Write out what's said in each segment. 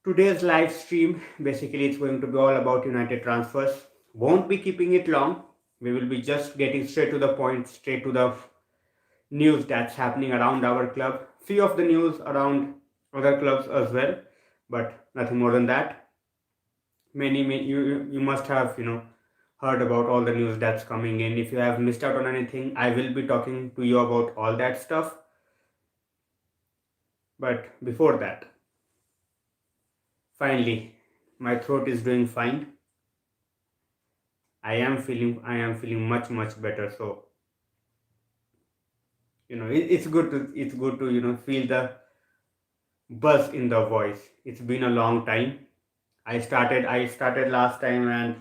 today's live stream. Basically, it's going to be all about United transfers. Won't be keeping it long. We will be just getting straight to the point, straight to the news that's happening around our club. Few of the news around other clubs as well, but nothing more than that. You must have heard about all the news that's coming in. If you have missed out on anything, I will be talking to you about all that stuff. But before that, finally, my throat is doing fine. I am feeling much better. So it's good to feel the buzz in the voice. It's been a long time. I started last time, and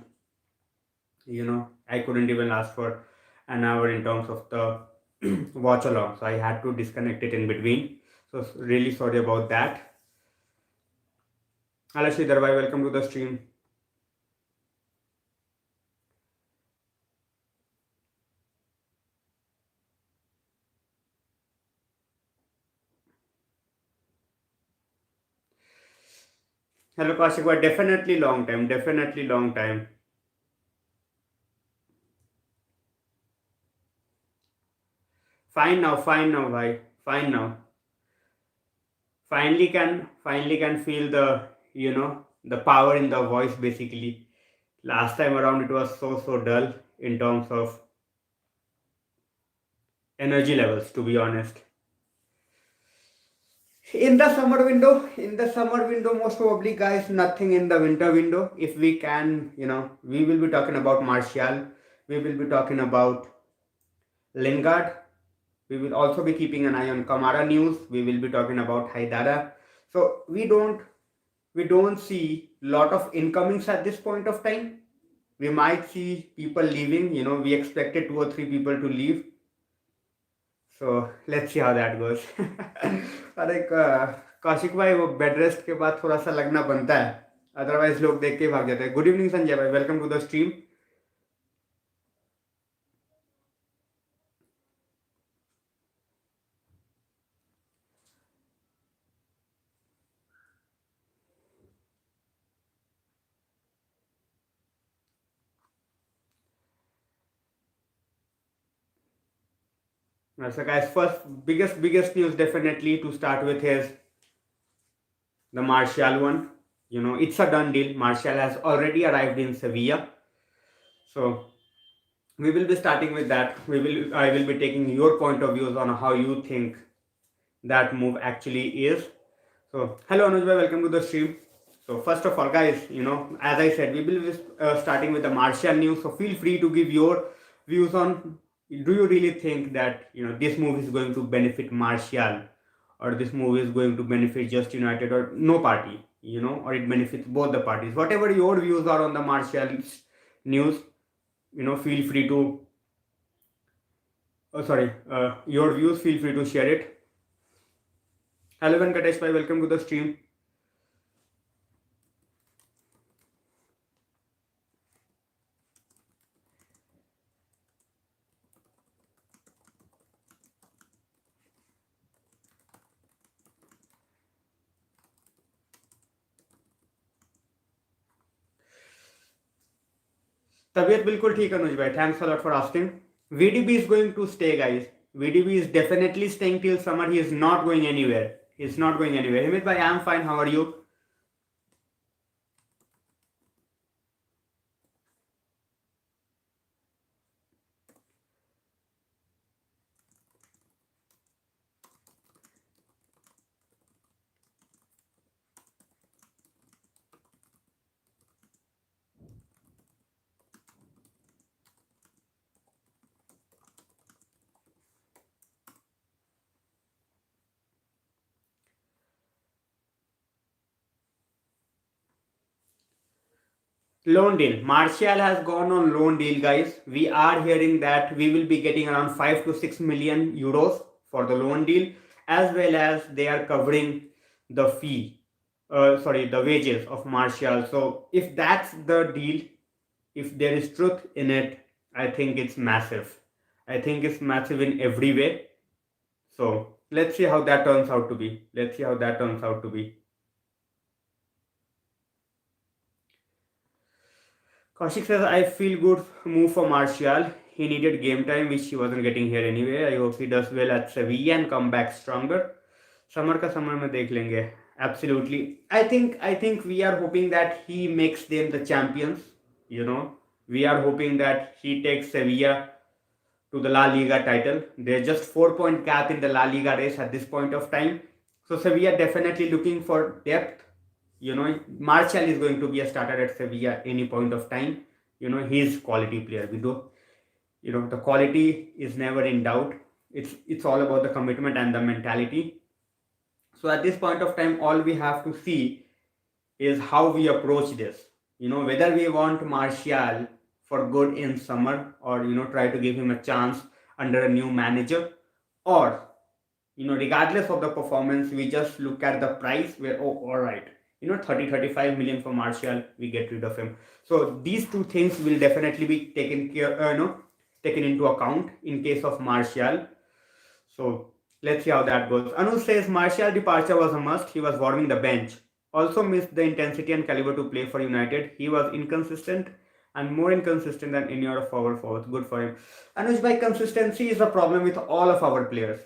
I couldn't even last for an hour in terms of the watch along. So I had to disconnect it in between. So really sorry about that. Hello Sridhar bhai, welcome to the stream. Hello Kaushik bhai, definitely long time. Fine now bhai, fine now. Finally can feel the power in the voice basically. Last time around it was so dull in terms of energy levels, to be honest. In the summer window, most probably, guys, nothing in the winter window. If we can, we will be talking about Martial. We will be talking about Lingard. We will also be keeping an eye on Kamara news. We will be talking about Haidara. So we don't see lot of incomings at this point of time. We might see people leaving. We expected 2 or 3 people to leave. So let's see how that goes. अरे कौशिक भाई, वो bed rest के बाद थोड़ा सा लगना बनता है, अदरवाइज लोग देख के भाग जाते हैं. गुड इवनिंग संजय भाई, welcome to the stream. So guys, first biggest news definitely to start with is the Martial one. It's a done deal. Martial has already arrived in Sevilla. So we will be starting with that. I will be taking your point of views on how you think that move actually is. So hello Anuj bhai, welcome to the stream. So first of all, guys, as I said, we will be starting with the Martial news. So feel free to give your views on. Do you really think that this move is going to benefit Martial, or this move is going to benefit just United, or no party, or it benefits both the parties? Whatever your views are on the Martial news, feel free to. Oh, sorry, your views. Feel free to share it. Hello Venkatesh bhai, welcome to the stream. तबीयत बिल्कुल ठीक है अनुज भाई, thanks a lot for asking. VDB is going to stay, guys. VDB is definitely staying till summer. He is not going anywhere. He's not going anywhere. Himit bhai, I'm fine. How are you? Loan deal. Martial has gone on loan deal, guys. We are hearing that we will be getting around 5 to 6 million euros for the loan deal, as well as they are covering the the wages of Martial. So if that's the deal, if there is truth in it, I think it's massive. I think it's massive in every way. So let's see how that turns out to be. Let's see how that turns out to be. Kaushik says, I feel good move for Martial. He needed game time, which he wasn't getting here anyway. I hope he does well at Sevilla and come back stronger. Summer का summer में देख लेंगे. Absolutely. I think we are hoping that he makes them the champions. You know, we are hoping that he takes Sevilla to the La Liga title. There's just 4 point gap in the La Liga race at this point of time. So Sevilla definitely looking for depth. You know, Martial is going to be a starter at Sevilla any point of time. You know, he's quality player. We do, you know, the quality is never in doubt. It's all about the commitment and the mentality. So at this point of time, all we have to see is how we approach this. You know, whether we want Martial for good in summer, or you know, try to give him a chance under a new manager, or you know, regardless of the performance, we just look at the price where, oh, all right, you know, 30-35 million for Martial, we get rid of him. So these two things will definitely be taken care, taken into account in case of Martial. So let's see how that goes. Anu says Martial departure was a must. He was warming the bench. Also missed the intensity and caliber to play for United. He was inconsistent and more inconsistent than any other forward forwards. Good for him. Anuj, by consistency is a problem with all of our players.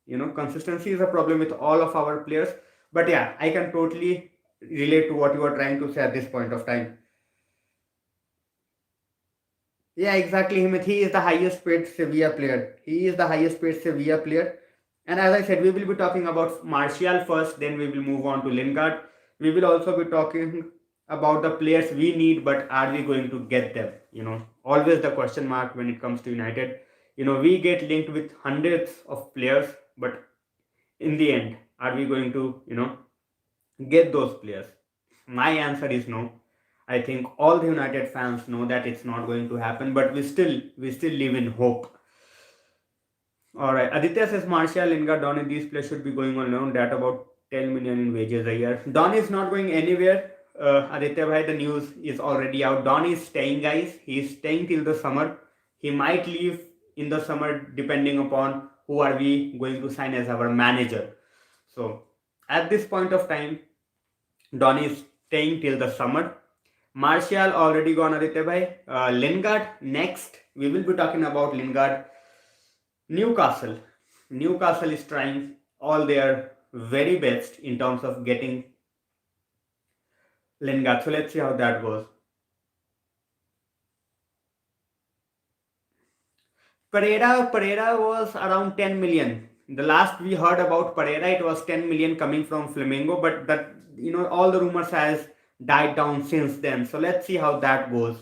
You know, consistency is a problem with all of our players. But yeah, I can totally relate to what you are trying to say at this point of time. Yeah, exactly, Himit. He is the highest paid Sevilla player. He is the highest paid Sevilla player. And as I said, we will be talking about Martial first, then we will move on to Lingard. We will also be talking about the players we need, but are we going to get them? You know, always the question mark when it comes to United. You know, we get linked with hundreds of players, but in the end, are we going to, you know, get those players? My answer is no. I think all the United fans know that it's not going to happen, but we still live in hope. All right, Aditya says Martial, Lingard, Don, these players should be going on loan. That about 10 million in wages a year. Don is not going anywhere. Aditya bhai, the news is already out. Don is staying, guys. He is staying till the summer. He might leave in the summer depending upon who are we going to sign as our manager. So at this point of time, Don is staying till the summer. Martial already gone, Aditya bhai. Lingard next. We will be talking about Lingard. Newcastle. Newcastle is trying all their very best in terms of getting Lingard. So let's see how that goes. Pereira was around 10 million. The last we heard about Pereira, it was 10 million coming from Flamengo, but that, you know, all the rumors has died down since then. So let's see how that goes.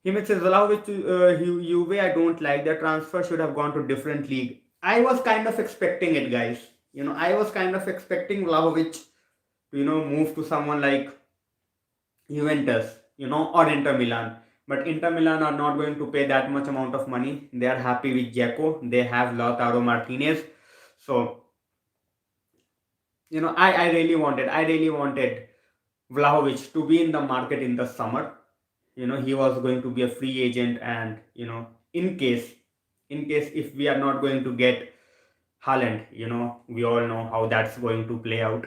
Himit says Vlahovic to Juve. I don't like the transfer. Should have gone to different league. I was kind of expecting it, guys. You know, I was kind of expecting Vlahovic to, you know, move to someone like Juventus, you know, or Inter Milan. But Inter Milan are not going to pay that much amount of money. They are happy with Dzeko. They have Lautaro Martinez. So, you know, I really wanted Vlahovic to be in the market in the summer. You know, he was going to be a free agent, and you know, in case if we are not going to get Haaland, you know, we all know how that's going to play out.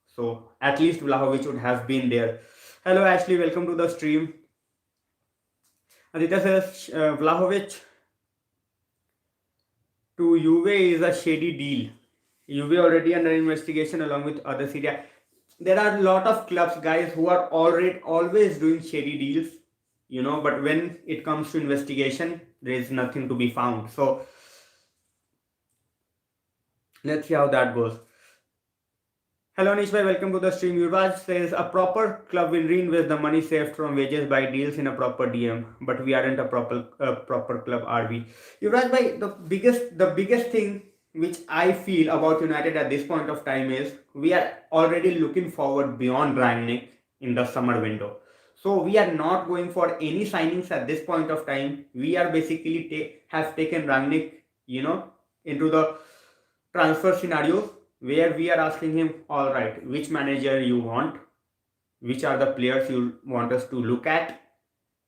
So at least Vlahovic would have been there. Hello Ashley, welcome to the stream. Aditya says Vlahovic to Juve is a shady deal. Juve already under investigation along with other Syria. There are a lot of clubs, guys, who are already always doing shady deals, you know, but when it comes to investigation, there is nothing to be found. So let's see how that goes. Hello Nishbhai, welcome to the stream. Yuvraj says a proper club will reinvest the money saved from wages by deals in a proper DM, but we aren't a proper club, are we? Yuvraj bhai, the biggest thing which I feel about United at this point of time is we are already looking forward beyond Rangnick in the summer window. So we are not going for any signings at this point of time. We are basically have taken Rangnick, you know, into the transfer scenarios where we are asking him, all right, which manager you want, which are the players you want us to look at,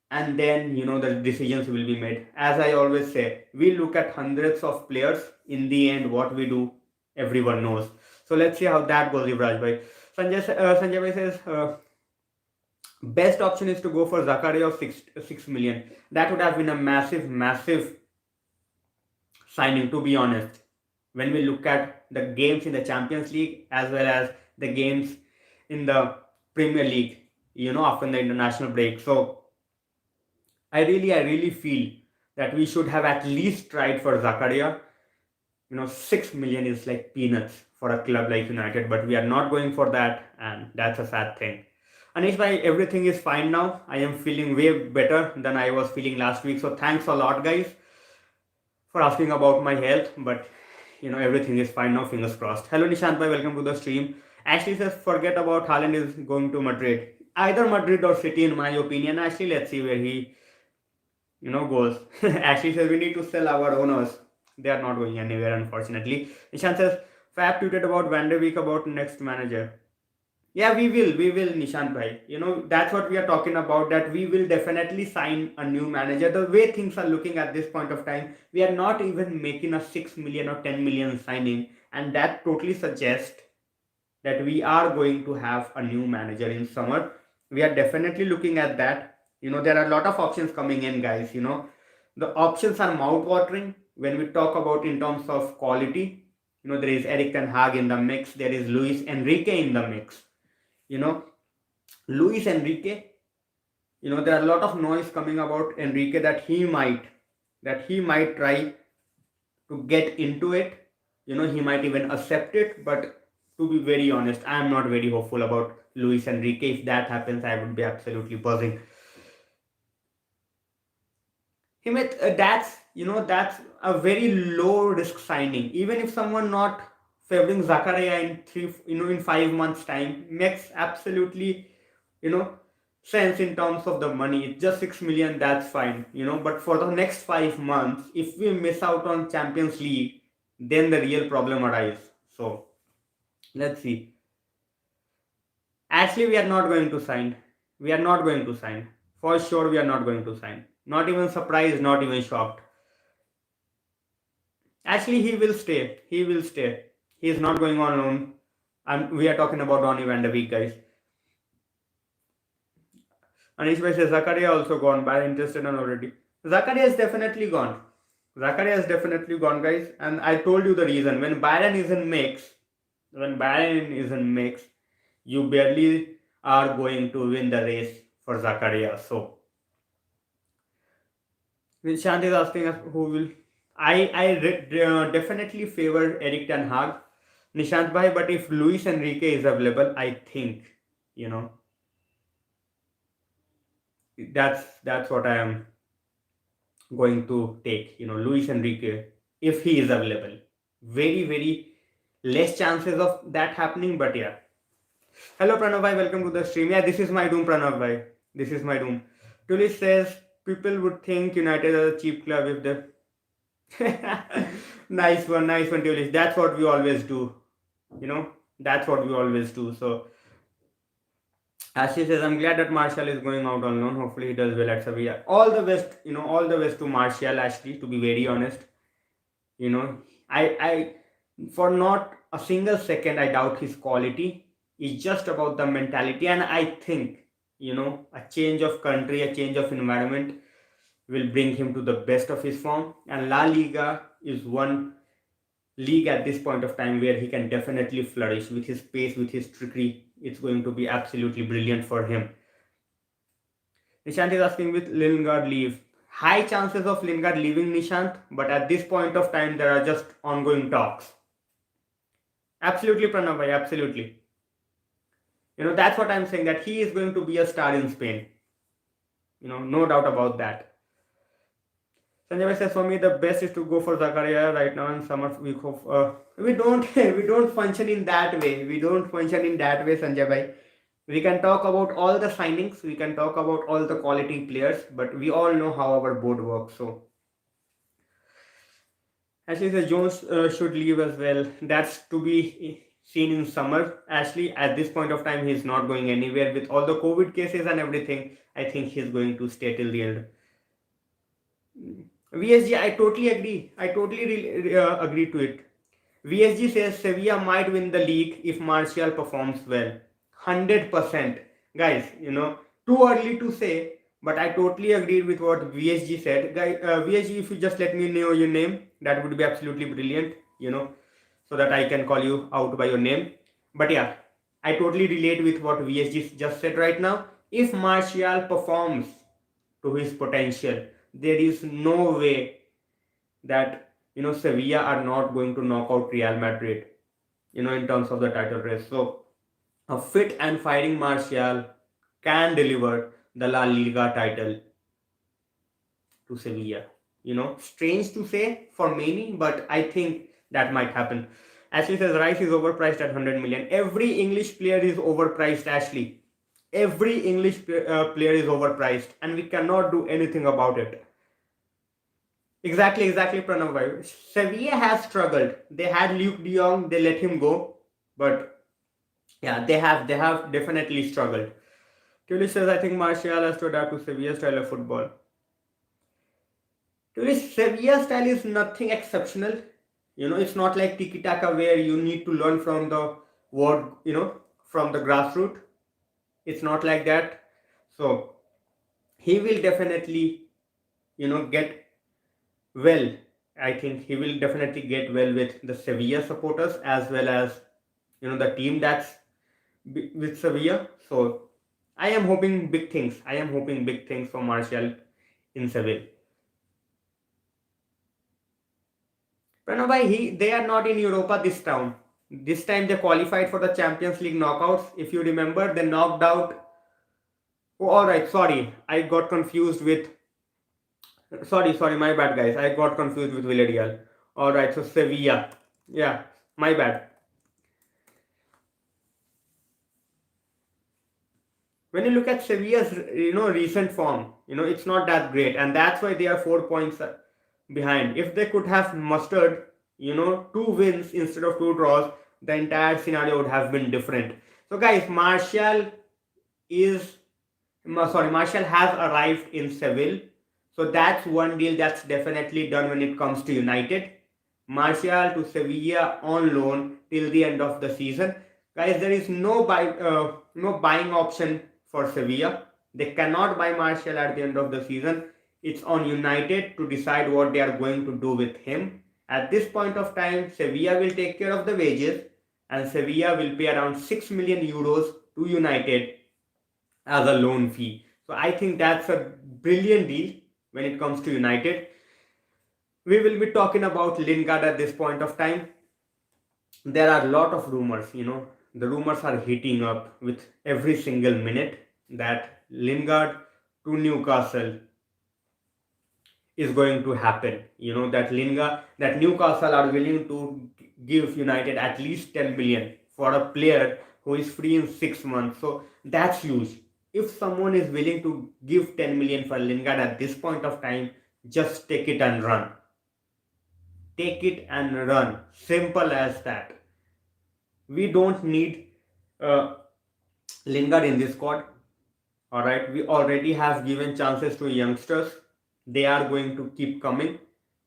and then, you know, the decisions will be made. As I always say, we look at hundreds of players. In the end, what we do, everyone knows. So let's see how that goes, Yuvraj bhai. Sanjay bhai says Best option is to go for Zakaria of 6 million. That would have been a massive signing, to be honest. When we look at the games in the Champions League as well as the games in the Premier League, after the international break. So I really feel that we should have at least tried for Zakaria. 6 million is like peanuts for a club like United, but we are not going for that, and that's a sad thing. Anish bhai, everything is fine now. I am feeling way better than I was feeling last week. So thanks a lot, guys, for asking about my health. But everything is fine now. Fingers crossed. Hello, Nishant bhai. Welcome to the stream. Ashley says, forget about Haaland is going to Madrid. Either Madrid or City, in my opinion. Ashley, let's see where he goes. Ashley says we need to sell our owners. They are not going anywhere, unfortunately. Nishant says, Fab tweeted about Van der Beek about next manager. Yeah, we will, Nishant bhai. That's what we are talking about, that we will definitely sign a new manager. The way things are looking at this point of time, we are not even making a 6 million or 10 million signing, and that totally suggests that we are going to have a new manager in summer. We are definitely looking at that. There are a lot of options coming in, guys. The options are mouth-watering when we talk about in terms of quality. There is Eric Ten Hag in the mix. There is Luis Enrique in the mix. Luis Enrique, there are a lot of noise coming about Enrique that he might try to get into it. He might even accept it, but to be very honest, I am not very hopeful about Luis Enrique. If that happens, I would be absolutely buzzing. That's a very low risk signing. Even if someone not favoring Zakaria in 5 months time, makes absolutely sense in terms of the money. It's just 6 million, that's fine. But for the next 5 months, if we miss out on Champions League, then the real problem arises. So let's see. Actually, we are not going to sign. We are not going to sign. For sure, we are not going to sign. Not even surprised, not even shocked. Actually, he will stay. He will stay. He is not going on loan. And we are talking about Donny van de Beek, guys. Anish Bhai says Zakaria also gone. Bayern interested in already. Zakaria is definitely gone. Zakaria is definitely gone, guys. And I told you the reason. When Bayern is in mix, you barely are going to win the race for Zakaria. So Nishant is asking us who will. I definitely favor Eric Ten Hag, Nishant bhai, but if Luis Enrique is available, I think that's what I am going to take. Luis Enrique, if he is available. Very less chances of that happening, but yeah. Hello Pranav bhai, welcome to the stream. Yeah, this is my doom, Pranav bhai. This is my doom. Tulis says people would think United is a cheap club if they. Nice one, Tulis. That's what we always do. That's what we always do. So Ashley says, I'm glad that Martial is going out on loan. Hopefully he does well at Sevilla. All the best, all the best to Martial, Ashley, to be very honest. I for not a single second I doubt his quality. It's just about the mentality, and I think a change of country, a change of environment will bring him to the best of his form. And La Liga is one league at this point of time where he can definitely flourish with his pace, with his trickery. It's going to be absolutely brilliant for him. Nishant is asking, with Lingard leave? High chances of Lingard leaving, Nishant, but at this point of time there are just ongoing talks. Absolutely, Pranav bhai, absolutely. That's what I'm saying, that he is going to be a star in Spain. No doubt about that. Sanjay says, for me the best is to go for Zakaria right now in summer week of. We don't function in that way. Sanjay bhai. We can talk about all the signings, we can talk about all the quality players, but we all know how our board works. So Ashley says Jones should leave as well. That's to be seen in summer. Ashley, at this point of time, he's not going anywhere. With all the COVID cases and everything, I think he's going to stay till the end. VSG, I totally agree. I totally agree to it. VSG says Sevilla might win the league if Martial performs well. 100%. Guys, too early to say, but I totally agreed with what VSG said. Guy, VSG, if you just let me know your name, that would be absolutely brilliant, so that I can call you out by your name. But yeah, I totally relate with what VSG just said right now. If Martial performs to his potential, there is no way that Sevilla are not going to knock out Real Madrid, in terms of the title race. So a fit and firing Martial can deliver the La Liga title to Sevilla. Strange to say for many, but I think that might happen. Ashley says Rice is overpriced at 100 million. Every English player is overpriced, Ashley. Every English player is overpriced, and we cannot do anything about it. Exactly, Pranav bhai. Sevilla has struggled. They had Luke De Jong, they let him go, but yeah, they have definitely struggled. Tulis says I think Martial has to adapt to Sevilla style of football. Tulis, Sevilla style is nothing exceptional. It's not like tiki taka where you need to learn from the word, from the grassroots. It's not like that. So he will definitely, get well. I think he will definitely get well with the Sevilla supporters as well as the team that's with Sevilla. So I am hoping big things. I am hoping big things for Martial in Seville. Pranav, they are not in Europa this time. This time they qualified for the Champions League knockouts. If you remember, they knocked out. Oh, all right. Sorry, I got confused with. Sorry, my bad, guys. I got confused with Villarreal. All right, so Sevilla. Yeah, my bad. When you look at Sevilla's, recent form, it's not that great, and that's why they are 4 points behind. If they could have mustered, two wins instead of two draws, the entire scenario would have been different. So, guys, is Martial has arrived in Seville. So that's one deal that's definitely done when it comes to United. Martial to Sevilla on loan till the end of the season. Guys, there is no buying option for Sevilla. They cannot buy Martial at the end of the season. It's on United to decide what they are going to do with him. At this point of time, Sevilla will take care of the wages and Sevilla will pay around 6 million euros to United as a loan fee. So I think that's a brilliant deal when it comes to United. We will be talking about Lingard at this point of time. There are a lot of rumors, the rumors are heating up with every single minute that Lingard to Newcastle is going to happen. That Newcastle are willing to give United at least 10 million for a player who is free in 6 months. So that's huge. If someone is willing to give 10 million for Lingard at this point of time, just take it and run. Take it and run. Simple as that. We don't need Lingard in this squad. Alright, we already have given chances to youngsters. They are going to keep coming.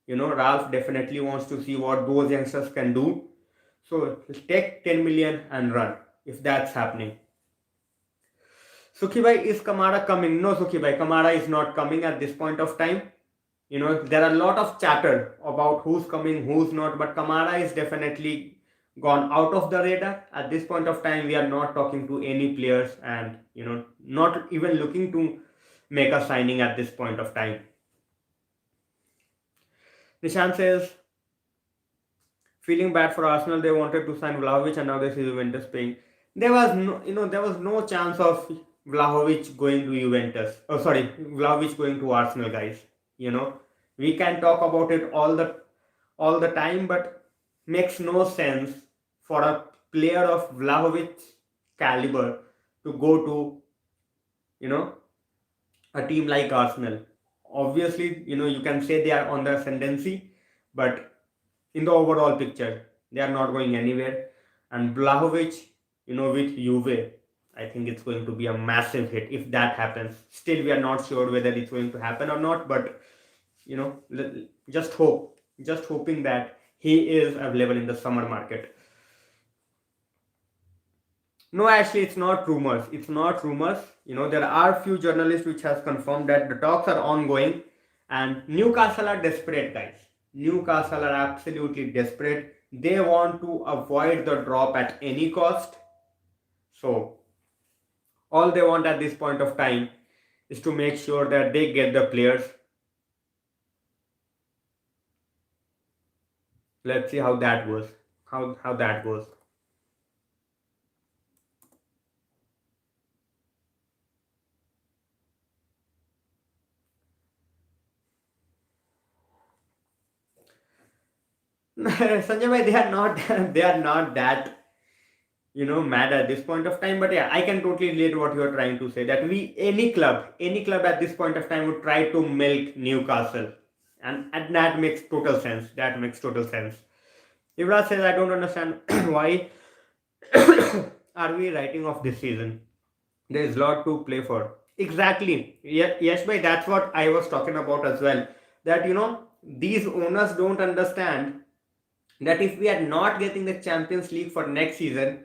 Ralph definitely wants to see what those youngsters can do. So take 10 million and run if that's happening. Sukhibai, is Kamara coming? No, Sukhibai, Kamara is not coming at this point of time. There are a lot of chatter about who's coming, who's not, but Kamara is definitely gone out of the radar. At this point of time, we are not talking to any players and, not even looking to make a signing at this point of time. Nishan says, feeling bad for Arsenal, they wanted to sign Vlahovic and now they see Juventus paying. There was no chance of Vlahovic going to Juventus. Oh, sorry, Vlahovic going to Arsenal, guys. We can talk about it all the time, but makes no sense for a player of Vlahovic's caliber to go to a team like Arsenal. Obviously, you can say they are on the ascendancy, but in the overall picture, they are not going anywhere. And Vlahovic, with Juve, I think it's going to be a massive hit if that happens. Still, we are not sure whether it's going to happen or not, but just hoping that he is available in the summer market. No, actually, it's not rumors. It's not rumors. There are few journalists which has confirmed that the talks are ongoing, and Newcastle are desperate, guys. Newcastle are absolutely desperate. They want to avoid the drop at any cost. So all they want at this point of time is to make sure that they get the players. Let's see how that goes. How that goes. Sanjay bhai, they are not they are not that mad at this point of time. But yeah, I can totally relate what you are trying to say, that any club at this point of time would try to milk Newcastle, and that makes total sense. That makes total sense. Yuvraj says, I don't understand why are we writing off this season. There is a lot to play for. Exactly. Yes, bhai, that's what I was talking about as well, that these owners don't understand that if we are not getting the Champions League for next season,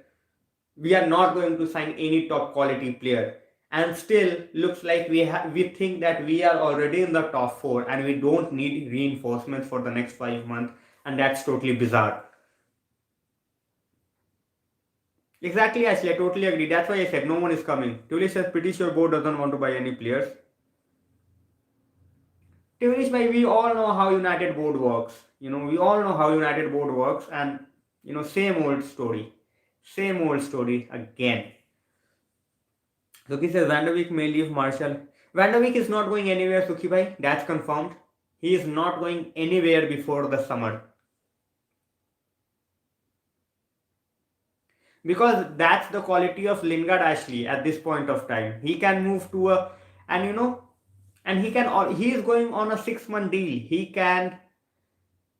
we are not going to sign any top quality player. And still looks like we think that we are already in the top 4 and we don't need reinforcements for the next 5 months, and that's totally bizarre. Exactly, actually, I totally agree. That's why I said no one is coming. Tulish says, pretty sure board doesn't want to buy any players. Tulish, we all know how United board works. We all know how United board works, and same old story. Same old story again. Suki says Van der Beek may leave Marshall. Van der Beek is not going anywhere, Suki bhai. That's confirmed. He is not going anywhere before the summer. Because that's the quality of Lingard actually at this point of time. He can move to a, and he is going on a 6-month deal. He can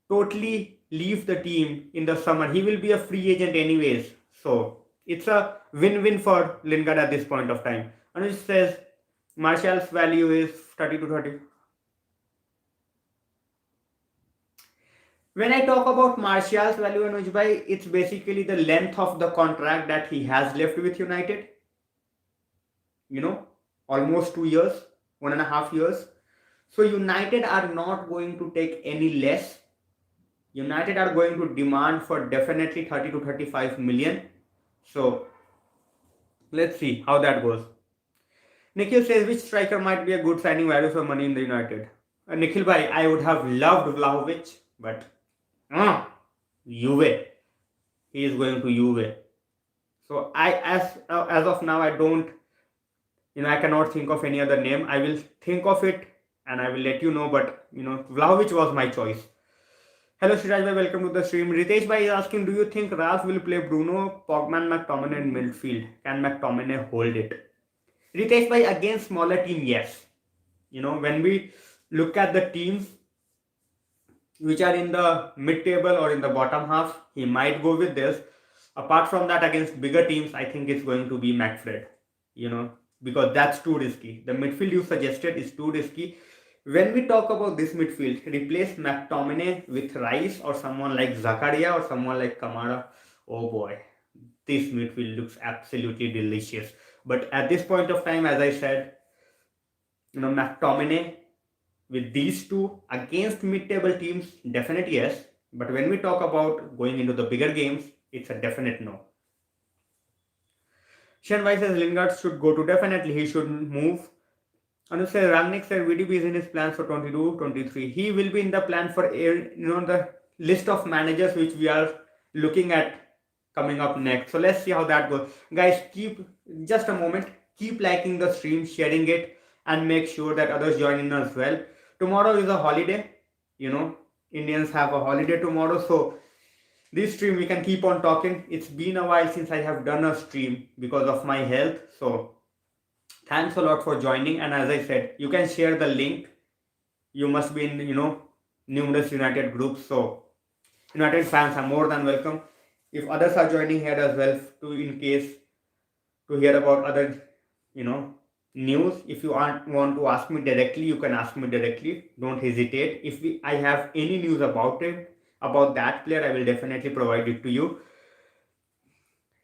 totally leave the team in the summer. He will be a free agent anyways. So it's a win-win for Lingard at this point of time. Anuj says Martial's value is 30 to 30. When I talk about Martial's value, Anuj bhai, it's basically the length of the contract that he has left with United. Almost 2 years, 1.5 years. So United are not going to take any less. United are going to demand for definitely 30 to 35 million. So let's see how that goes. Nikhil says, which striker might be a good signing value for money in the United? Nikhil bhai, I would have loved Vlahovic, but Juve. He is going to Juve. So as of now, I don't, I cannot think of any other name. I will think of it and I will let you know. But Vlahovic was my choice. Hello Shiraj bhai, welcome to the stream. Ritesh bhai is asking, do you think Ralph will play Bruno, Pogba, McTominay in midfield? Can McTominay hold it? Ritesh bhai, against smaller team, yes. When we look at the teams which are in the mid-table or in the bottom half, he might go with this. Apart from that, against bigger teams, I think it's going to be McFred. Because that's too risky. The midfield you suggested is too risky. When we talk about this midfield, replace McTominay with Rice or someone like Zakaria or someone like Kamara. Oh boy, this midfield looks absolutely delicious. But at this point of time, as I said, McTominay with these two against mid-table teams, definitely yes. But when we talk about going into the bigger games, it's a definite no. Shenwai says Lingard should go to, definitely he should move. Anu says Rangnick said VDB is in his plans for 22-23. He will be in the plan for the list of managers which we are looking at coming up next. So let's see how that goes. Guys, keep just a moment. Keep liking the stream, sharing it, and make sure that others join in as well. Tomorrow is a holiday. Indians have a holiday tomorrow. So this stream we can keep on talking. It's been a while since I have done a stream because of my health. So thanks a lot for joining. And as I said, you can share the link. You must be in numerous United groups. So United fans are more than welcome. If others are joining here as well, in case to hear about other news, if you want to ask me directly, you can ask me directly. Don't hesitate. If I have any news about that player, I will definitely provide it to you.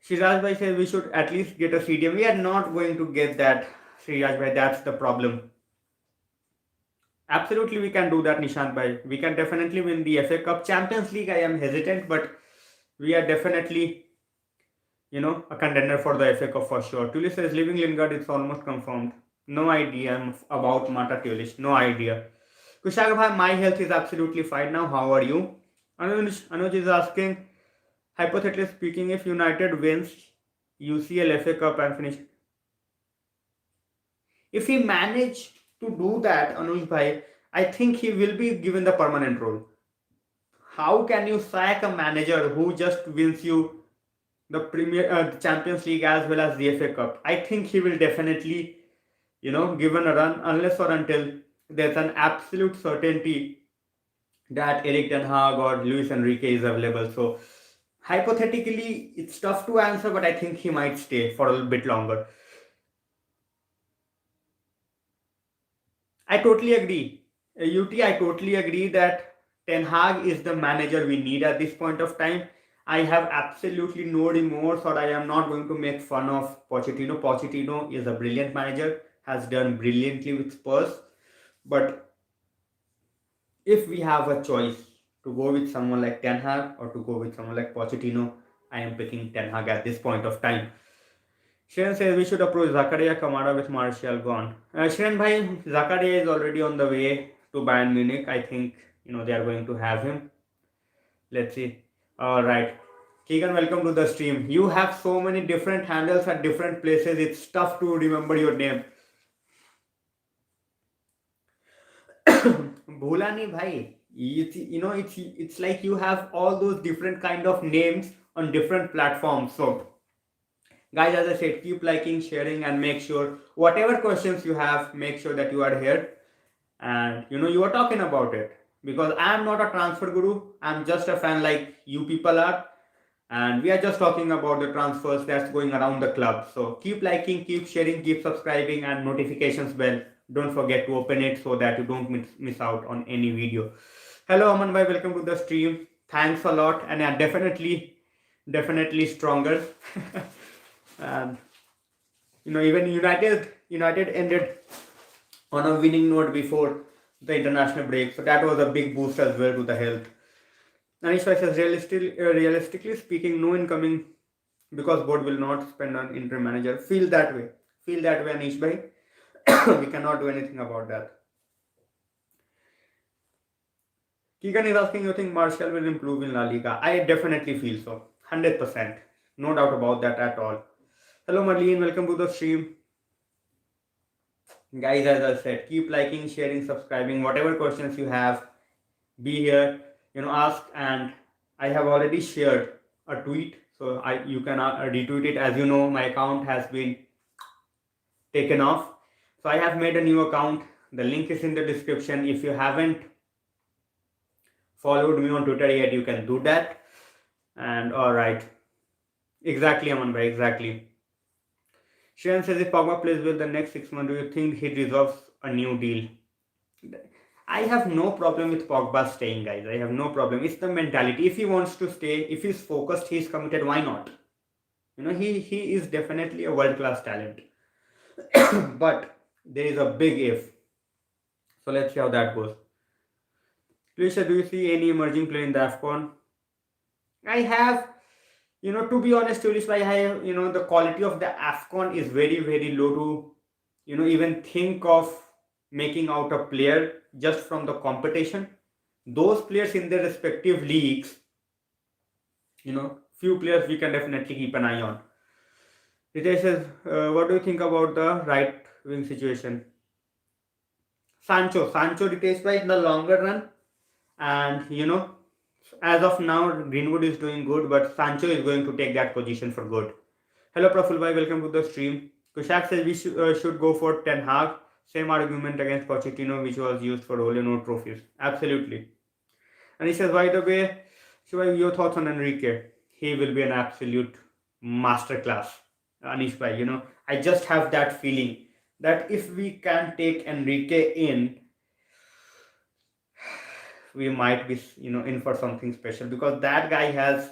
Shiraj Bhai says we should at least get a CDM. We are not going to get that, Shiraj Bhai. That's the problem. Absolutely, we can do that, Nishant Bhai. We can definitely win the FA Cup. Champions League, I am hesitant, but we are definitely, a contender for the FA Cup for sure. Tulis says leaving Lingard, it's almost confirmed. No idea about Mata Tulis. No idea. Kushag Bhai, my health is absolutely fine now. How are you? Anuj is asking, hypothetically speaking, if United wins UCL FA Cup and finish, if he manage to do that, Anuj Bhai, I think he will be given the permanent role. How can you sack a manager who just wins you the the Champions League as well as the FA Cup? I think he will definitely, given a run unless or until there's an absolute certainty that Eric Ten Hag or Luis Enrique is available. So hypothetically, it's tough to answer, but I think he might stay for a little bit longer. I totally agree. UT, I totally agree that Ten Hag is the manager we need at this point of time. I have absolutely no remorse, or I am not going to make fun of Pochettino. Pochettino is a brilliant manager, has done brilliantly with Spurs. But if we have a choice to go with someone like Ten Hag or to go with someone like Pochettino, I am picking Ten Hag at this point of time. Shiren says we should approach Zakaria Kamara with Martial gone. Shiren bhai, Zakaria is already on the way to Bayern Munich. I think they are going to have him. Let's see. All right. Keegan, welcome to the stream. You have so many different handles at different places. It's tough to remember your name. Bhulani bhai, it's like you have all those different kind of names on different platforms. So guys, as I said, keep liking, sharing, and make sure whatever questions you have, make sure that you are here and you are talking about it, because I am not a transfer guru. I'm just a fan like you people are, and we are just talking about the transfers that's going around the club. So keep liking, keep sharing, keep subscribing, and notifications bell, don't forget to open it so that you don't miss out on any video. Hello Aman bhai, welcome to the stream. Thanks a lot, and yeah, definitely stronger. And even United ended on a winning note before the international break, so that was a big boost as well to the health. Anish says realistically speaking, no incoming, because board will not spend on interim manager. Feel that way, Anish bhai. We cannot do anything about that. Keegan is asking, you think Martial will improve in La Liga? I definitely feel so, 100%, no doubt about that at all. Hello Marlene, welcome to the stream. Guys, as I said, keep liking, sharing, subscribing. Whatever questions you have, be here, ask. And I have already shared a tweet, so you can retweet it. As you know, my account has been taken off, so I have made a new account. The link is in the description. If you haven't followed me on Twitter yet, you can do that. And all right, exactly, Aman bhai, exactly. Sharon says, if Pogba plays well the next 6 months, do you think he deserves a new deal? I have no problem with Pogba staying, guys. I have no problem. It's the mentality. If he wants to stay, if he's focused, he's committed, why not? He is definitely a world-class talent. But there is a big if. So let's see how that goes. Please, do you see any emerging player in the AFCON? I have, to be honest, Tulish, I have, the quality of the AFCON is very, very low to, even think of making out a player just from the competition. Those players in their respective leagues, few players we can definitely keep an eye on. Ritesh says, what do you think about the right wing situation? Sancho, Ritesh bhai, in the longer run, and as of now, Greenwood is doing good, but Sancho is going to take that position for good. Hello, Praful bhai, welcome to the stream. Kushak says we should go for Ten Hag. Same argument against Pochettino, which was used for Ole no trophies. Absolutely. And he says, by the way, Shiva, your thoughts on Enrique? He will be an absolute masterclass. Anish bhai, I just have that feeling that if we can take Enrique in, we might be, in for something special, because that guy has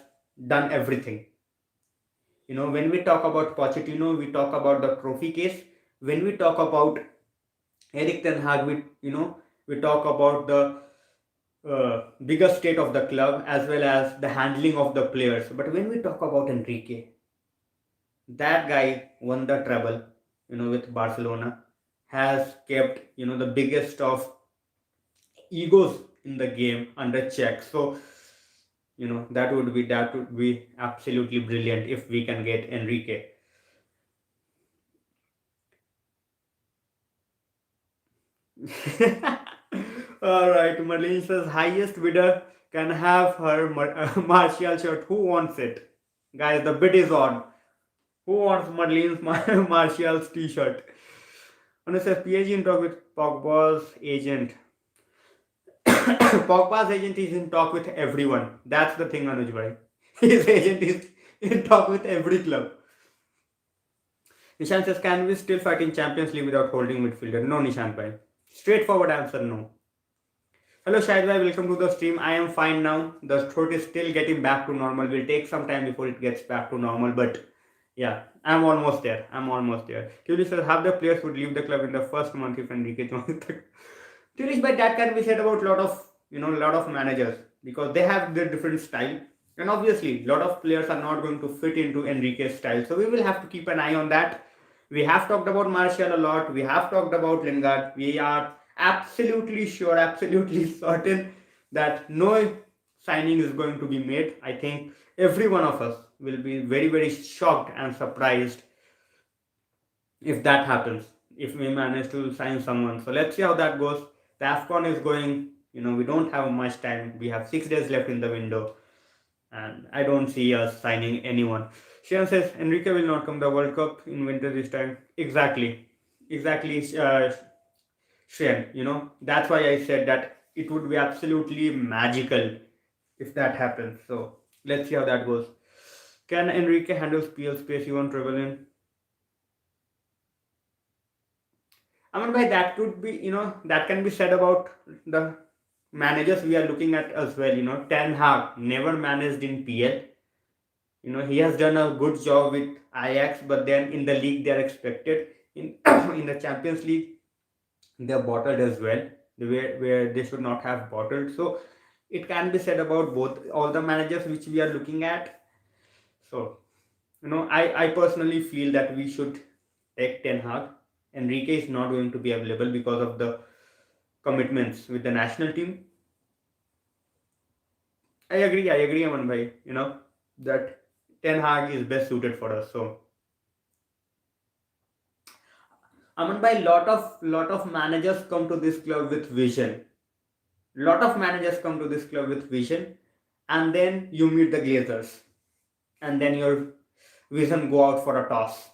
done everything. When we talk about Pochettino, we talk about the trophy case. When we talk about Eric Ten Hag, we talk about the bigger state of the club as well as the handling of the players. But when we talk about Enrique, that guy won the treble, with Barcelona, has kept, the biggest of egos in the game under check. So, that would be absolutely brilliant if we can get Enrique. All right, Marlene says highest bidder can have her Martial shirt. Who wants it? Guys, the bid is on. Who wants Marlene's Martial's t-shirt? And it says PSG in talk with Pogba's agent. Pogba's agent is in talk with everyone. That's the thing, Anuj bhai. His agent is in talk with every club. Nishan says, can we still fight in Champions League without holding midfielder? No, Nishan bhai. Straightforward answer, no. Hello Shahid bhai, welcome to the stream. I am fine now. The throat is still getting back to normal. Will take some time before it gets back to normal, but yeah, I'm almost there. I'm almost there. Kili says half the players would leave the club in the first month if Enrique joins the Turish, but that can be said about lot of managers because they have their different style, and obviously, lot of players are not going to fit into Enrique's style. So we will have to keep an eye on that. We have talked about Martial a lot. We have talked about Lingard. We are absolutely sure, absolutely certain that no signing is going to be made. I think every one of us will be very, very shocked and surprised if that happens, if we manage to sign someone. So let's see how that goes. The AFCON is going, we don't have much time. We have 6 days left in the window, and I don't see us signing anyone. Shian says Enrique will not come the World Cup in winter this time. Exactly, Shian. That's why I said that it would be absolutely magical if that happens. So let's see how that goes. Can Enrique handle PL space he won't travel in? I mean, by that could be, that can be said about the managers we are looking at as well. Ten Hag never managed in PL. He has done a good job with Ajax, but then in the league they are expected. In in the Champions League they are bottled as well, where they should not have bottled. So it can be said about both all the managers which we are looking at. So I personally feel that we should take Ten Hag. Enrique is not going to be available because of the commitments with the national team. I agree, Aman bhai. That Ten Hag is best suited for us. So Aman bhai, lot of managers come to this club with vision. Lot of managers come to this club with vision, and then you meet the Glazers, and then your vision go out for a toss.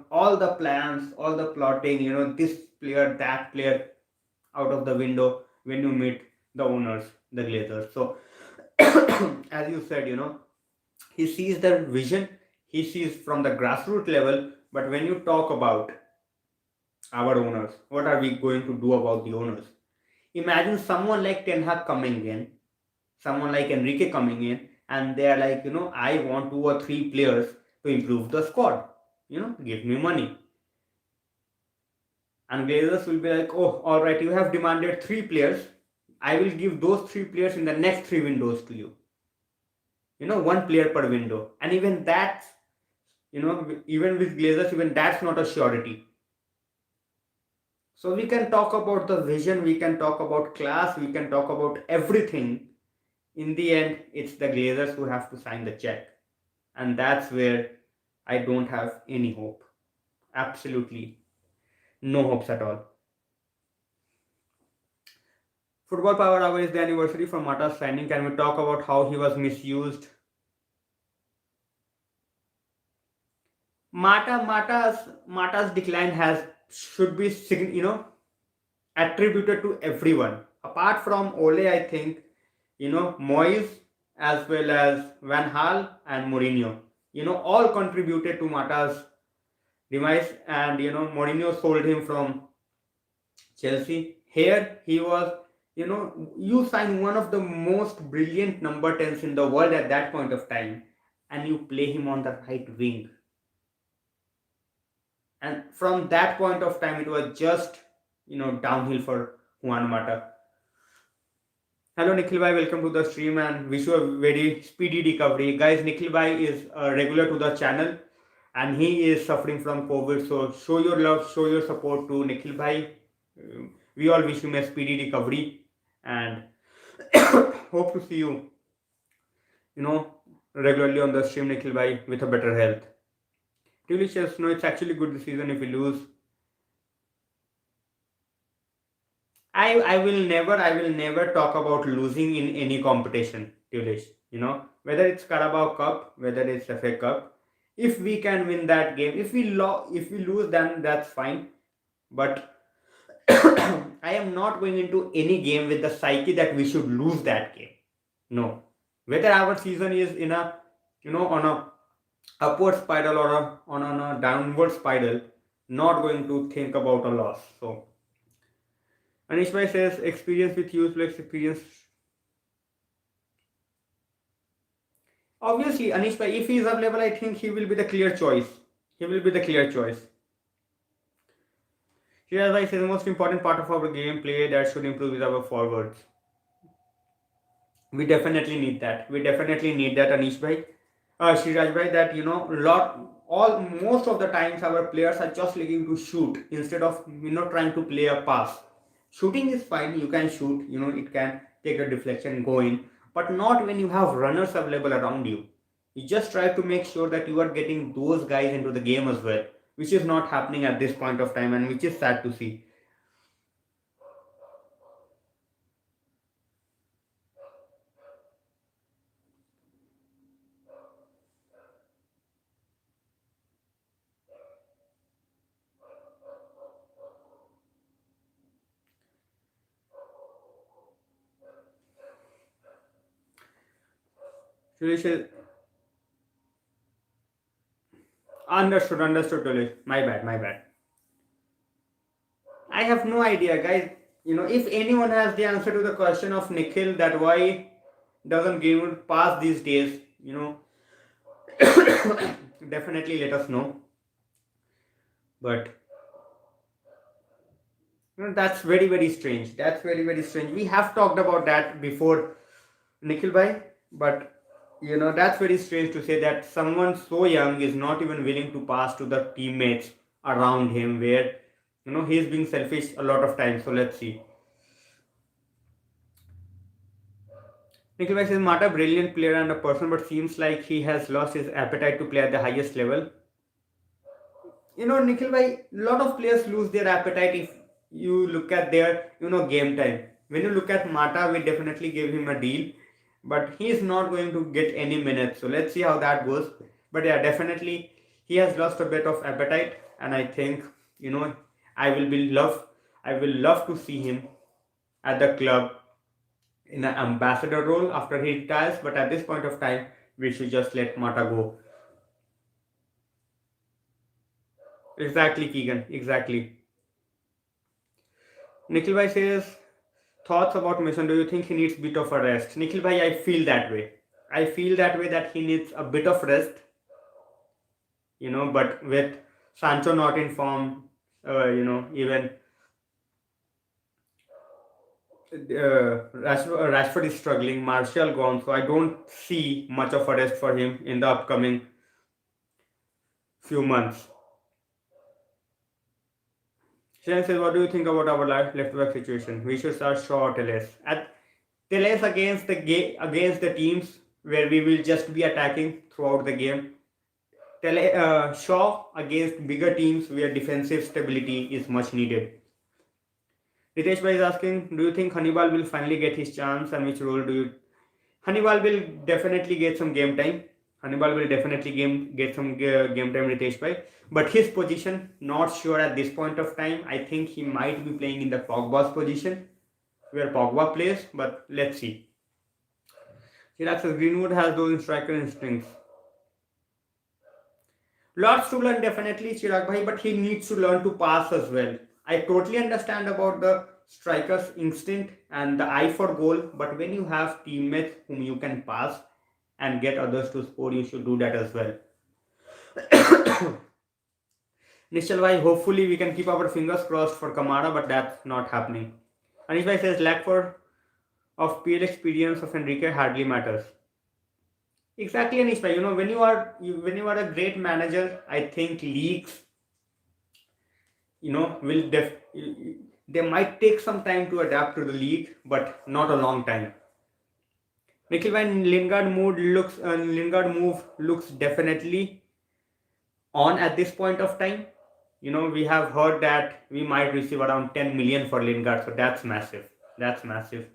All the plans, all the plotting, this player, that player, out of the window when you meet the owners, the Glazers. So as you said, he sees the vision, he sees from the grassroots level. But when you talk about our owners, what are we going to do about the owners? Imagine someone like Ten Hag coming in, someone like Enrique coming in, and they are like, I want 2 or 3 players to improve the squad. Give me money. And Glazers will be like, oh, all right, you have demanded 3 players. I will give those 3 players in the next 3 windows to you. 1 player per window. And even that's, even with Glazers, even that's not a surety. So we can talk about the vision, we can talk about class, we can talk about everything. In the end, it's the Glazers who have to sign the check. And that's where I don't have any hope. Absolutely no hopes at all. Football Power Hour is the anniversary for Mata's signing. Can we talk about how he was misused? Mata's decline should be attributed to everyone apart from Ole. I think Moyes as well as Van Gaal and Mourinho. All contributed to Mata's demise, and Mourinho sold him from Chelsea. Here he was, you sign one of the most brilliant number 10s in the world at that point of time, and you play him on the right wing. And from that point of time, it was just downhill for Juan Mata. Hello Nikhil bhai, welcome to the stream and wish you a very speedy recovery. Guys, Nikhil bhai is a regular to the channel and he is suffering from COVID. So show your love, show your support to Nikhil bhai. We all wish him a speedy recovery and hope to see you, you know, regularly on the stream, Nikhil bhai, with a better health. Delicious. No, it's actually good this season if we lose. I will never talk about losing in any competition, Tulish. Whether it's Carabao Cup, whether it's FA Cup. If we can win that game, if we lose, then that's fine. But I am not going into any game with the psyche that we should lose that game. No. Whether our season is in a on a upward spiral or on a downward spiral, not going to think about a loss. So Anish Bhai says experience with useless experience. Obviously, Anish Bhai, if he is available, I think he will be the clear choice. He will be the clear choice. Shiraz Bhai says the most important part of our gameplay that should improve is our forwards. We definitely need that. We definitely need that, Anish Bhai. Shiraz Bhai, that most of the times our players are just looking to shoot instead of trying to play a pass. Shooting is fine, you can shoot, it can take a deflection, go in, but not when you have runners available around you. You just try to make sure that you are getting those guys into the game as well, which is not happening at this point of time and which is sad to see. Suresh, understood, Tulish. My bad. I have no idea, guys. If anyone has the answer to the question of Nikhil that why doesn't game pass these days, definitely let us know. But that's very strange. That's very strange. We have talked about that before, Nikhil bhai, but that's very strange to say that someone so young is not even willing to pass to the teammates around him, where he's being selfish a lot of times. So let's see. Nikhil bhai says Mata brilliant player and a person, but seems like he has lost his appetite to play at the highest level. Nikhil bhai, lot of players lose their appetite if you look at their game time. When you look at Mata, we definitely gave him a deal, but he is not going to get any minutes. So let's see how that goes. But yeah, definitely he has lost a bit of appetite, and I think I will love to see him at the club in an ambassador role after he retires. But at this point of time, we should just let Mata go. Exactly, Keegan. Exactly. Nikhil bhai says thoughts about Mason. Do you think he needs a bit of a rest? Nikhil bhai, I feel that way. I feel that way that he needs a bit of rest. But with Sancho not in form, even Rashford is struggling, Martial gone, so I don't see much of a rest for him in the upcoming few months. Sharon says, what do you think about our left back situation? We should start Shaw or Teles. At Teles against the teams where we will just be attacking throughout the game. Shaw against bigger teams where defensive stability is much needed. Ritesh Bhai is asking, do you think Hannibal will finally get his chance, and which role do you... Hannibal will definitely get some game time. Hannibal will definitely get some game time, Ritesh Bhai. But his position, not sure at this point of time. I think he might be playing in the Pogba's position, where Pogba plays, but let's see. Chirag says, Greenwood has those striker instincts. Lots to learn definitely, Chirag Bhai, but he needs to learn to pass as well. I totally understand about the striker's instinct and the eye for goal, but when you have teammates whom you can pass, and get others to score, you should do that as well. Nishal bhai, hopefully we can keep our fingers crossed for Kamara, but that's not happening. Anish bhai says lack of PL experience of Enrique hardly matters. Exactly, Anish bhai. When you are a great manager, I think leagues, will they might take some time to adapt to the league, but not a long time. Nikhil, when Lingard move looks definitely on at this point of time. We have heard that we might receive around 10 million for Lingard, so that's massive. That's massive.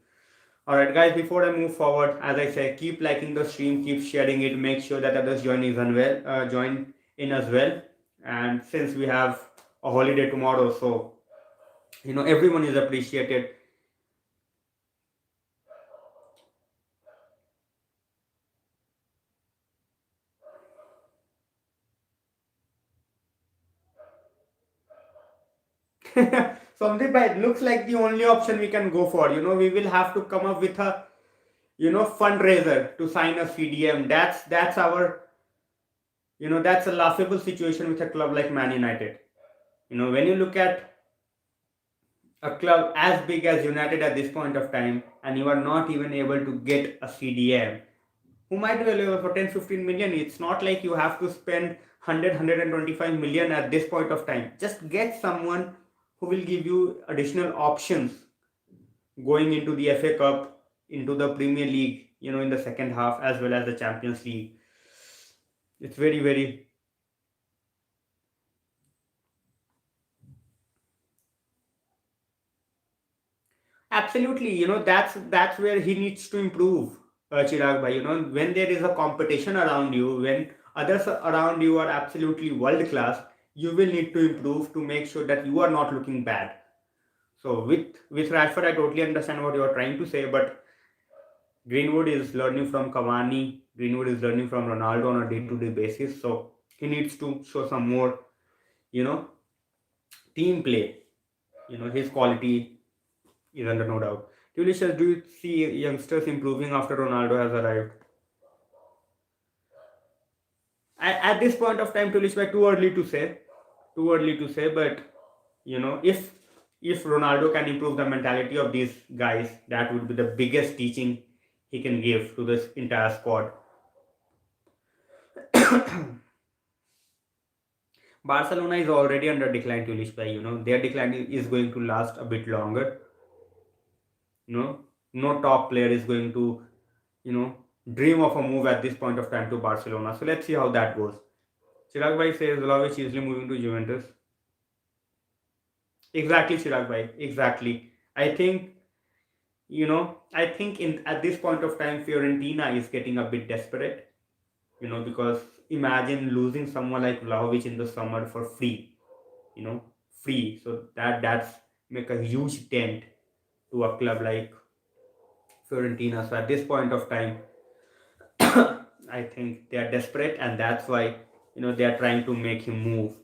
All right, guys. Before I move forward, as I said, keep liking the stream, keep sharing it, make sure that others join in as well. And since we have a holiday tomorrow, so everyone is appreciated. Something, but it looks like the only option we can go for. We will have to come up with a fundraiser to sign a CDM. That's our that's a laughable situation with a club like Man United. When you look at a club as big as United at this point of time, and you are not even able to get a CDM who might be available for 10-15 million. It's not like you have to spend 125 million at this point of time. Just get someone who will give you additional options going into the FA Cup, into the Premier League, in the second half, as well as the Champions League. It's very, very. Absolutely, that's where he needs to improve, Chirag bhai. When there is a competition around you, when others around you are absolutely world class, you will need to improve to make sure that you are not looking bad. So with Rashford, I totally understand what you are trying to say, but Greenwood is learning from Cavani. Greenwood is learning from Ronaldo on a day-to-day basis. So he needs to show some more, you know, team play. His quality is under no doubt. Tulisius, do you see youngsters improving after Ronaldo has arrived? At this point of time, Tulisius, too early to say. Too early to say, but if Ronaldo can improve the mentality of these guys, that would be the biggest teaching he can give to this entire squad. Barcelona is already under decline, Tulish bhai. Their decline is going to last a bit longer. No top player is going to, dream of a move at this point of time to Barcelona. So let's see how that goes. Chirag bhai says Vlahovic easily moving to Juventus. Exactly, Chirag bhai. Exactly. I think in at this point of time, Fiorentina is getting a bit desperate. Because imagine losing someone like Vlahovic in the summer for free. Free. So that's make a huge dent to a club like Fiorentina. So at this point of time, I think they are desperate, and that's why they are trying to make him move,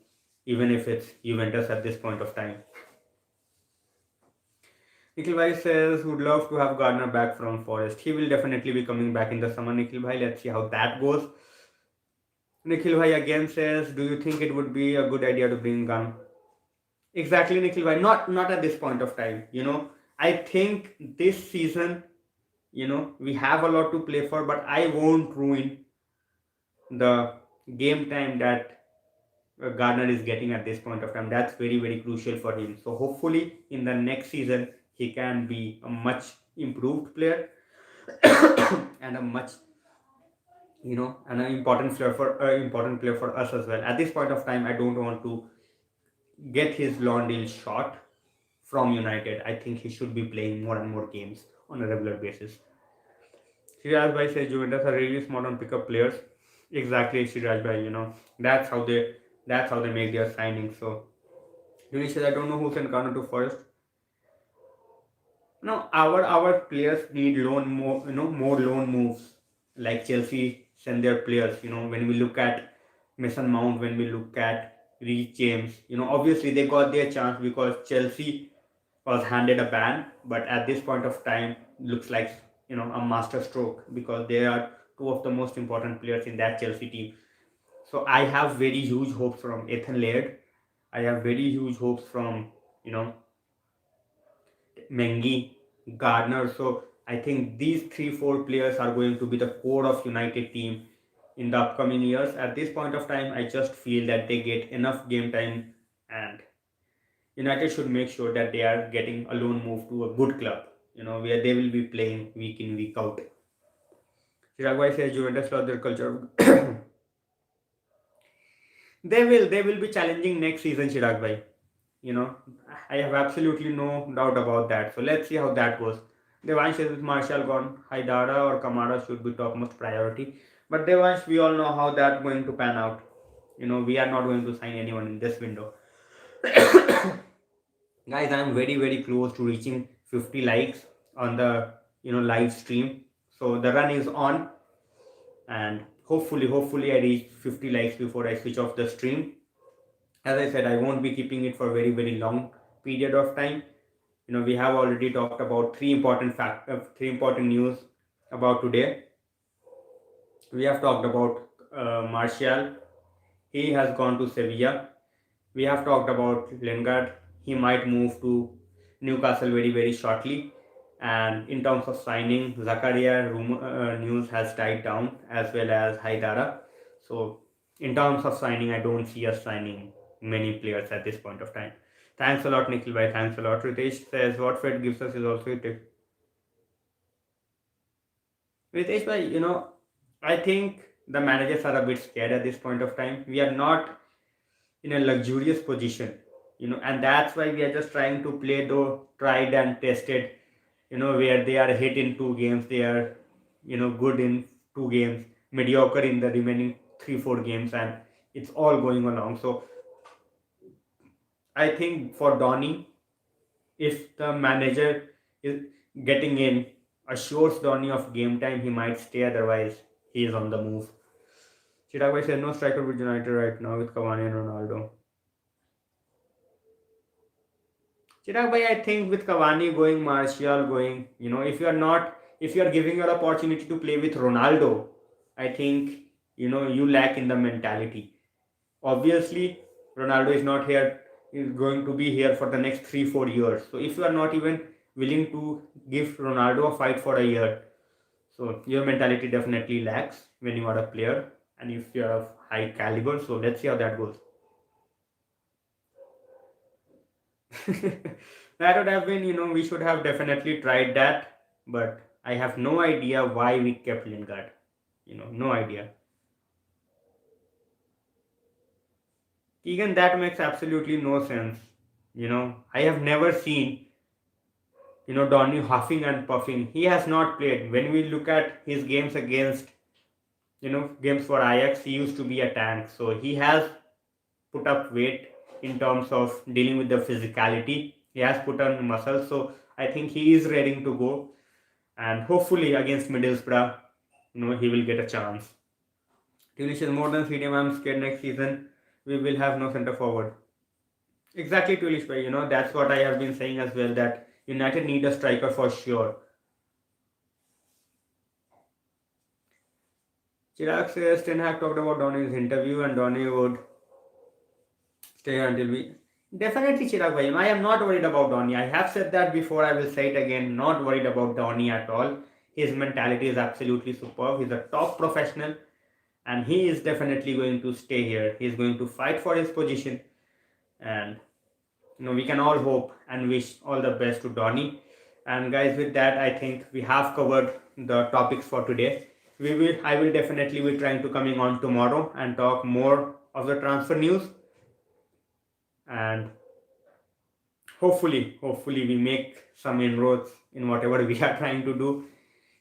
even if it's Juventus at this point of time. Nikhil Bhai says would love to have Gardner back from Forest. He will definitely be coming back in the summer, Nikhil Bhai. Let's see how that goes. Nikhil Bhai again says, do you think it would be a good idea to bring Gun? Exactly, Nikhil Bhai. Not at this point of time. I think this season, we have a lot to play for, but I won't ruin the game time that Gardner is getting at this point of time. That's very, very crucial for him. So hopefully in the next season he can be a much improved player and a much and an important player for us as well. At this point of time, I don't want to get his loan deal short from United. I think he should be playing more and more games on a regular basis. Siraj Bhai says Juventus are really smart on pickup players. Exactly, Siraj Bhai. That's how they make their signings. So Yuni says I don't know who can counter to first. No, our players need loan more. More loan moves like Chelsea send their players. When we look at Mason Mount, when we look at Reece James, obviously they got their chance because Chelsea was handed a ban, but at this point of time, looks like a master stroke because they are two of the most important players in that Chelsea team. So I have very huge hopes from Ethan Laird. I have very huge hopes from, you know, Mengi, Gardner. So I think these 3-4 players are going to be the core of United team in the upcoming years. At this point of time, I just feel that they get enough game time, and United should make sure that they are getting a loan move to a good club, where they will be playing week in, week out. Chiragwai says Juventus lost their culture. They will be challenging next season, Chiragwai. You know, I have absolutely no doubt about that. So let's see how that goes. Devansh says with Martial gone, Haidara or Kamara should be topmost priority. But Devansh, we all know how that's going to pan out. We are not going to sign anyone in this window. Guys, I'm very very close to reaching 50 likes on the live stream. So the run is on, and hopefully I reach 50 likes before I switch off the stream. As I said, I won't be keeping it for very very long period of time. We have already talked about three important news about today. We have talked about Martial. He has gone to Sevilla. We have talked about Lingard. He might move to Newcastle very very shortly. And in terms of signing, Zakaria news has died down, as well as Haidara. So in terms of signing, I don't see us signing many players at this point of time. Thanks a lot, Nikhil bhai. Thanks a lot. Ritesh says what Fed gives us is also a tip. Ritesh bhai, I think the managers are a bit scared at this point of time. We are not in a luxurious position, and that's why we are just trying to play the tried and tested, where they are hit in 2 games, they are, good in 2 games, mediocre in the remaining 3-4 games, and it's all going along. So I think for Donny, if the manager is getting in, assures Donny of game time, he might stay. Otherwise, he is on the move. Chirag says no striker with United right now with Cavani and Ronaldo. Chirag I think with Cavani going, Martial going, if you are giving your opportunity to play with Ronaldo, I think you lack in the mentality. Obviously, Ronaldo is not here, is going to be here for the next 3-4 years. So if you are not even willing to give Ronaldo a fight for a year, so your mentality definitely lacks when you are a player and if you are of high caliber. So let's see how that goes. That would have been, we should have definitely tried that, but I have no idea why we kept Lingard. No idea. Even that makes absolutely no sense. I have never seen, Donny huffing and puffing. He has not played. When we look at his games against, games for Ajax, he used to be a tank. So he has put up weight in terms of dealing with the physicality. He has put on muscle. So I think he is ready to go. And hopefully against Middlesbrough, he will get a chance. Tunis is more than stadium. I'm scared next season we will have no centre forward. Exactly, Tulish bhai. That's what I have been saying as well, that United need a striker for sure. Chirag says Ten Hag talked about Donny's interview and Donny would stay until we. Definitely, Chirag bhai. I am not worried about Donny. I have said that before. I will say it again. Not worried about Donny at all. His mentality is absolutely superb. He's a top professional, and he is definitely going to stay here. He's going to fight for his position, and we can all hope and wish all the best to Donny. And guys, with that, I think we have covered the topics for today. I will definitely be trying to coming on tomorrow and talk more of the transfer news, and hopefully we make some inroads in whatever we are trying to do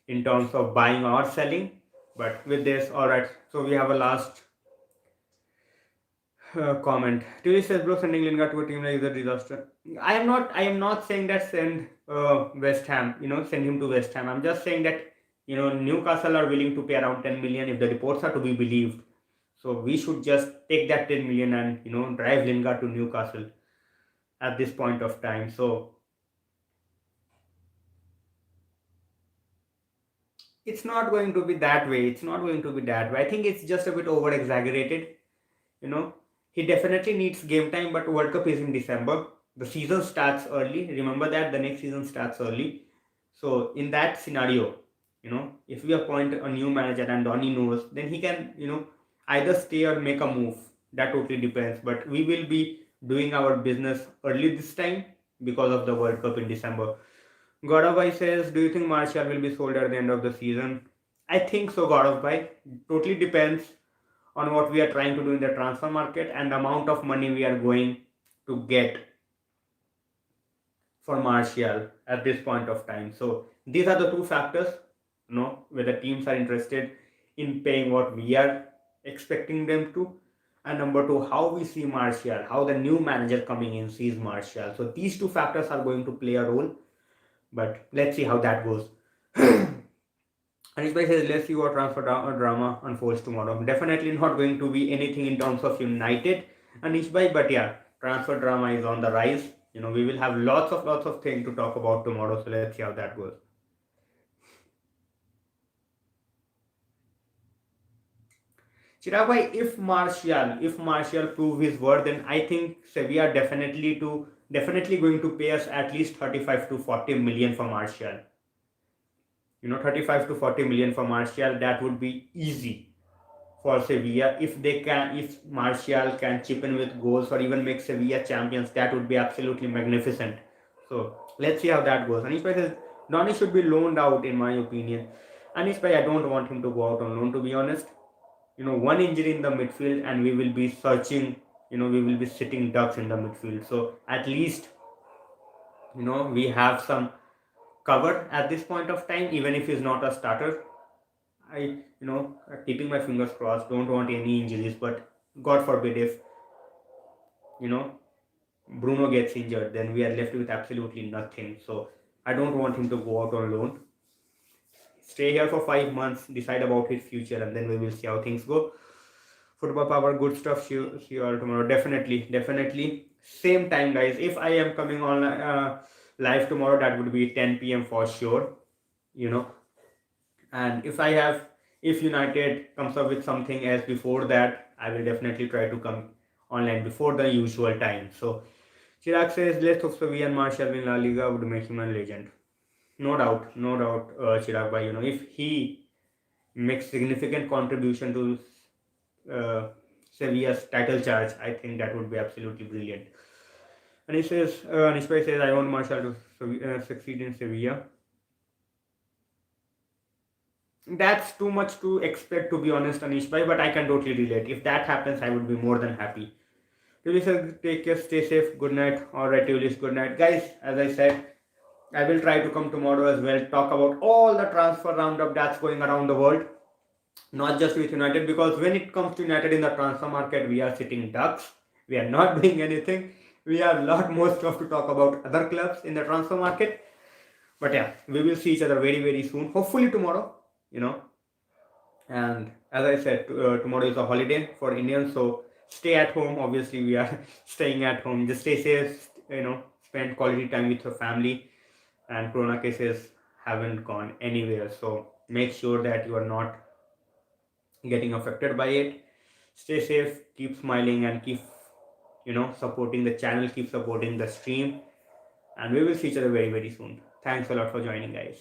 in terms of buying or selling. But with this, all right, so we have a last comment. Tilly says, bro, sending Lingard to a team like is a disaster. I am not saying that send West Ham, send him to West Ham. I'm just saying that Newcastle are willing to pay around 10 million if the reports are to be believed. So we should just take that 10 million and drive Lingard to Newcastle at this point of time. So It's not going to be that way. It's not going to be that way. I think it's just a bit over exaggerated. You know, he definitely needs game time, but World Cup is in December. The season starts early. Remember that the next season starts early. So in that scenario, if we appoint a new manager and Donny knows, then he can, either stay or make a move. That totally depends. But we will be doing our business early this time because of the World Cup in December. Gaurav says, do you think Martial will be sold at the end of the season? I think so, Gaurav. Totally depends on what we are trying to do in the transfer market and the amount of money we are going to get for Martial at this point of time. So these are the two factors, whether teams are interested in paying what we are expecting them to, and number two, how we see Martial, how the new manager coming in sees Martial. So these two factors are going to play a role, but let's see how that goes. Anish Bhai says, let's see what transfer drama unfolds tomorrow. Definitely not going to be anything in terms of United, Anish Bhai, but yeah, transfer drama is on the rise. We will have lots of things to talk about tomorrow, so let's see how that goes. Chirag Bhai, if Martial prove his worth, then I think Sevilla definitely going to pay us at least 35 to 40 million for Martial. 35 to 40 million for Martial, that would be easy for Sevilla. If Martial can chip in with goals or even make Sevilla champions, that would be absolutely magnificent. So let's see how that goes. Anish Bhai says Donny should be loaned out, in my opinion. Anish Bhai, I don't want him to go out on loan, to be honest. One injury in the midfield and we will be searching. We will be sitting ducks in the midfield. So at least we have some cover at this point of time, even if he's not a starter. I, keeping my fingers crossed, don't want any injuries, but God forbid if, you know, Bruno gets injured, then we are left with absolutely nothing. So I don't want him to go out on loan. Stay here for 5 months, decide about his future, and then we will see how things go. Football Power, good stuff. See you all tomorrow. Definitely. Same time, guys. If I am coming on live tomorrow, that would be 10 p.m. for sure. And if United comes up with something else before that, I will definitely try to come online before the usual time. So Chirag says, let's hope Sevilla and Martial in La Liga would make him a legend. No doubt, Chirag bhai. If he makes significant contribution to Sevilla's title charge, I think that would be absolutely brilliant. And he says, Anish bhai says, I want Martial to succeed in Sevilla. That's too much to expect, to be honest, Anish bhai, but I can totally relate. If that happens, I would be more than happy. Tulis, take care, stay safe, good night. Alright, Tulis, good night. Guys, as I said, I will try to come tomorrow as well, talk about all the transfer roundup that's going around the world, not just with United, because when it comes to United in the transfer market, we are sitting ducks. We are not doing anything. We have a lot more stuff to talk about other clubs in the transfer market. But yeah, we will see each other very soon. Hopefully tomorrow, And as I said, tomorrow is a holiday for Indians, so stay at home. Obviously, we are staying at home. Just stay safe, spend quality time with your family. And corona cases haven't gone anywhere, so make sure that you are not getting affected by it. Stay safe, keep smiling, and keep supporting the channel, keep supporting the stream, and we will see each other very soon. Thanks a lot for joining, guys.